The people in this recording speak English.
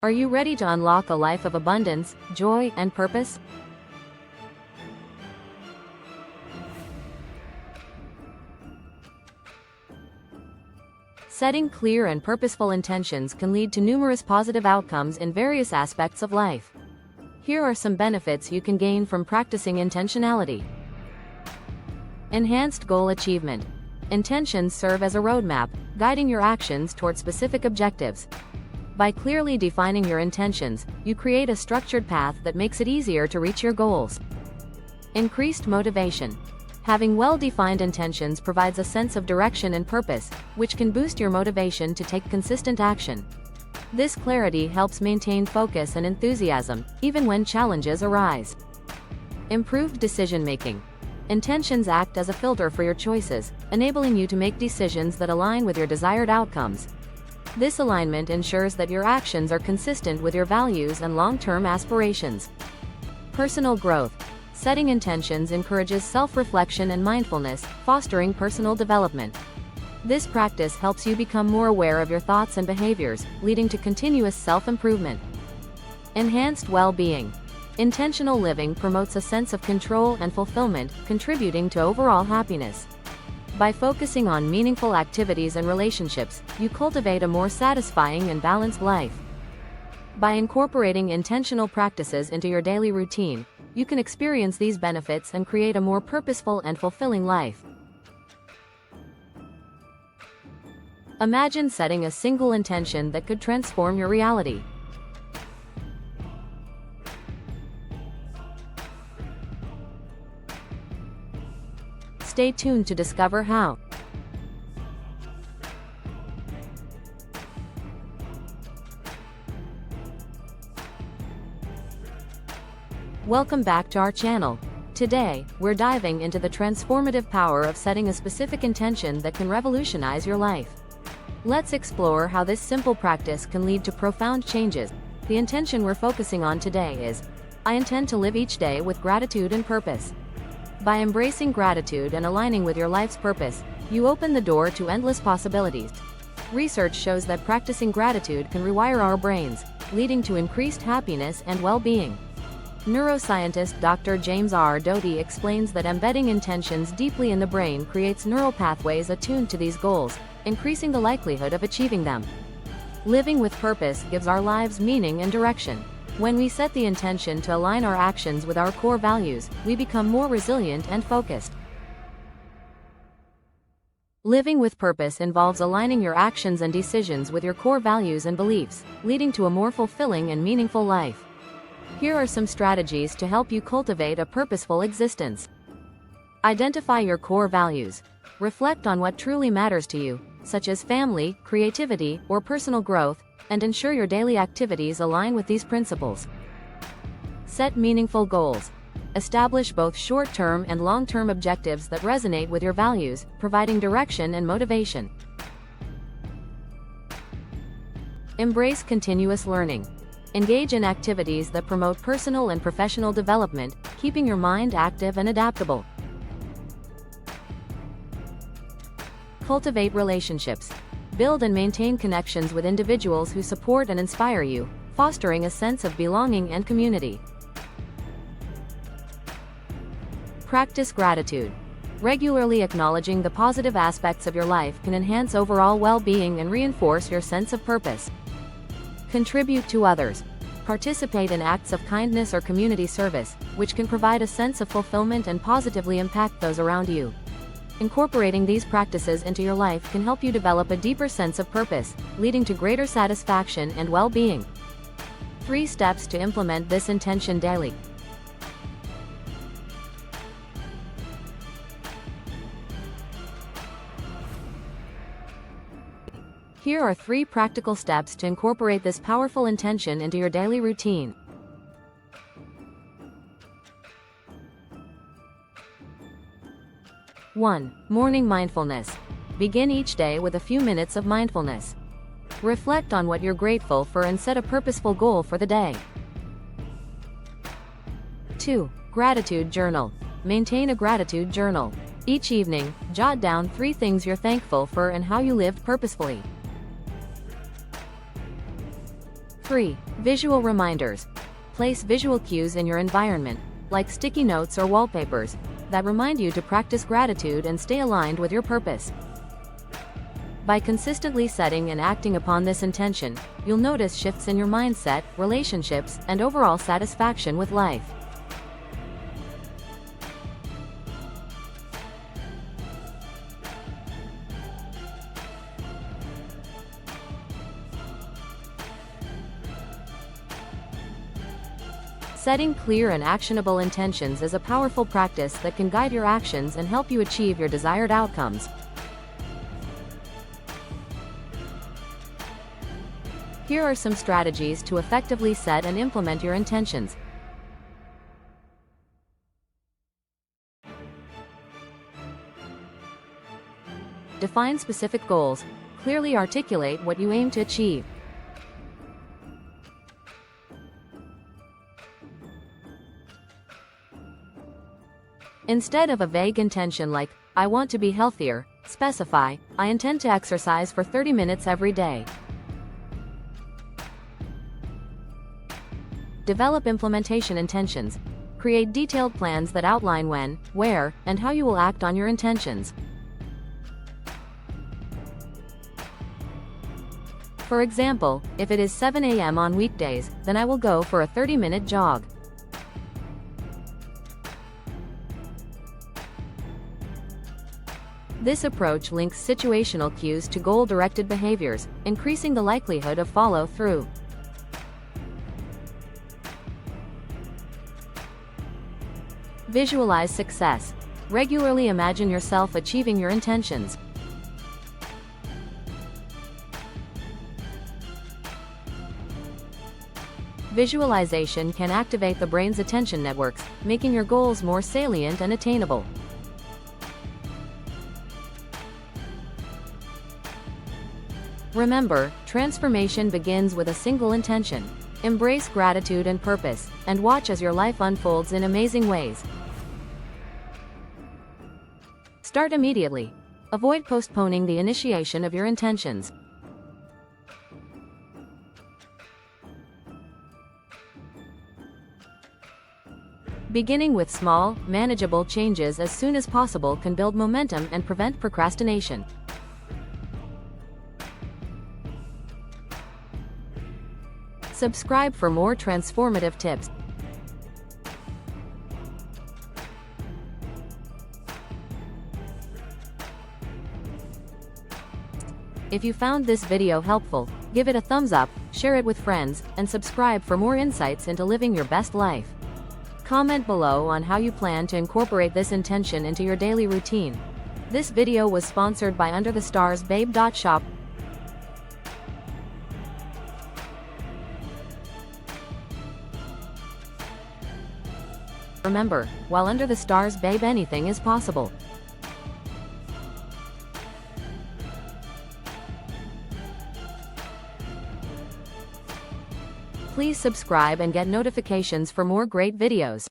Are you ready to unlock a life of abundance, joy, and purpose? Setting clear and purposeful intentions can lead to numerous positive outcomes in various aspects of life. Here are some benefits you can gain from practicing intentionality. Enhanced goal achievement. Intentions serve as a roadmap, guiding your actions toward specific objectives. By clearly defining your intentions, you create a structured path that makes it easier to reach your goals. Increased motivation. Having well-defined intentions provides a sense of direction and purpose, which can boost your motivation to take consistent action. This clarity helps maintain focus and enthusiasm, even when challenges arise. Improved decision-making. Intentions act as a filter for your choices, enabling you to make decisions that align with your desired outcomes. This alignment ensures that your actions are consistent with your values and long-term aspirations. Personal growth. Setting intentions encourages self-reflection and mindfulness, fostering personal development. This practice helps you become more aware of your thoughts and behaviors, leading to continuous self-improvement. Enhanced well-being. Intentional living promotes a sense of control and fulfillment, contributing to overall happiness. By focusing on meaningful activities and relationships, you cultivate a more satisfying and balanced life. By incorporating intentional practices into your daily routine, you can experience these benefits and create a more purposeful and fulfilling life. Imagine setting a single intention that could transform your reality. Stay tuned to discover how. Welcome back to our channel. Today, we're diving into the transformative power of setting a specific intention that can revolutionize your life. Let's explore how this simple practice can lead to profound changes. The intention we're focusing on today is, I intend to live each day with gratitude and purpose. By embracing gratitude and aligning with your life's purpose, you open the door to endless possibilities. Research shows that practicing gratitude can rewire our brains, leading to increased happiness and well-being. Neuroscientist Dr. James R. Doty explains that embedding intentions deeply in the brain creates neural pathways attuned to these goals, increasing the likelihood of achieving them. Living with purpose gives our lives meaning and direction. When we set the intention to align our actions with our core values, we become more resilient and focused. Living with purpose involves aligning your actions and decisions with your core values and beliefs, leading to a more fulfilling and meaningful life. Here are some strategies to help you cultivate a purposeful existence. Identify your core values. Reflect on what truly matters to you, such as family, creativity, or personal growth, and ensure your daily activities align with these principles. Set meaningful goals. Establish both short-term and long-term objectives that resonate with your values, providing direction and motivation. Embrace continuous learning. Engage in activities that promote personal and professional development, keeping your mind active and adaptable. Cultivate relationships. Build and maintain connections with individuals who support and inspire you, fostering a sense of belonging and community. Practice gratitude. Regularly acknowledging the positive aspects of your life can enhance overall well-being and reinforce your sense of purpose. Contribute to others. Participate in acts of kindness or community service, which can provide a sense of fulfillment and positively impact those around you. Incorporating these practices into your life can help you develop a deeper sense of purpose, leading to greater satisfaction and well-being. 3 steps to implement this intention daily. Here are 3 practical steps to incorporate this powerful intention into your daily routine. One, morning mindfulness. Begin each day with a few minutes of mindfulness. Reflect on what you're grateful for and set a purposeful goal for the day. 2. Gratitude journal. Maintain a gratitude journal. Each evening, jot down 3 things you're thankful for and how you lived purposefully. 3. Visual reminders. Place visual cues in your environment, like sticky notes or wallpapers, that remind you to practice gratitude and stay aligned with your purpose. By consistently setting and acting upon this intention, you'll notice shifts in your mindset, relationships, and overall satisfaction with life. Setting clear and actionable intentions is a powerful practice that can guide your actions and help you achieve your desired outcomes. Here are some strategies to effectively set and implement your intentions. Define specific goals. Clearly articulate what you aim to achieve. Instead of a vague intention like, "I want to be healthier," specify, "I intend to exercise for 30 minutes every day." Develop implementation intentions. Create detailed plans that outline when, where, and how you will act on your intentions. For example, if it is 7 a.m. on weekdays, then I will go for a 30-minute jog. This approach links situational cues to goal-directed behaviors, increasing the likelihood of follow-through. Visualize success. Regularly imagine yourself achieving your intentions. Visualization can activate the brain's attention networks, making your goals more salient and attainable. Remember, transformation begins with a single intention. Embrace gratitude and purpose, and watch as your life unfolds in amazing ways. Start immediately. Avoid postponing the initiation of your intentions. Beginning with small, manageable changes as soon as possible can build momentum and prevent procrastination. Subscribe for more transformative tips. If you found this video helpful, give it a thumbs up, share it with friends, and subscribe for more insights into living your best life. Comment below on how you plan to incorporate this intention into your daily routine. This video was sponsored by UnderTheStarsBabe.shop. Remember, while under the stars, babe, anything is possible. Please subscribe and get notifications for more great videos.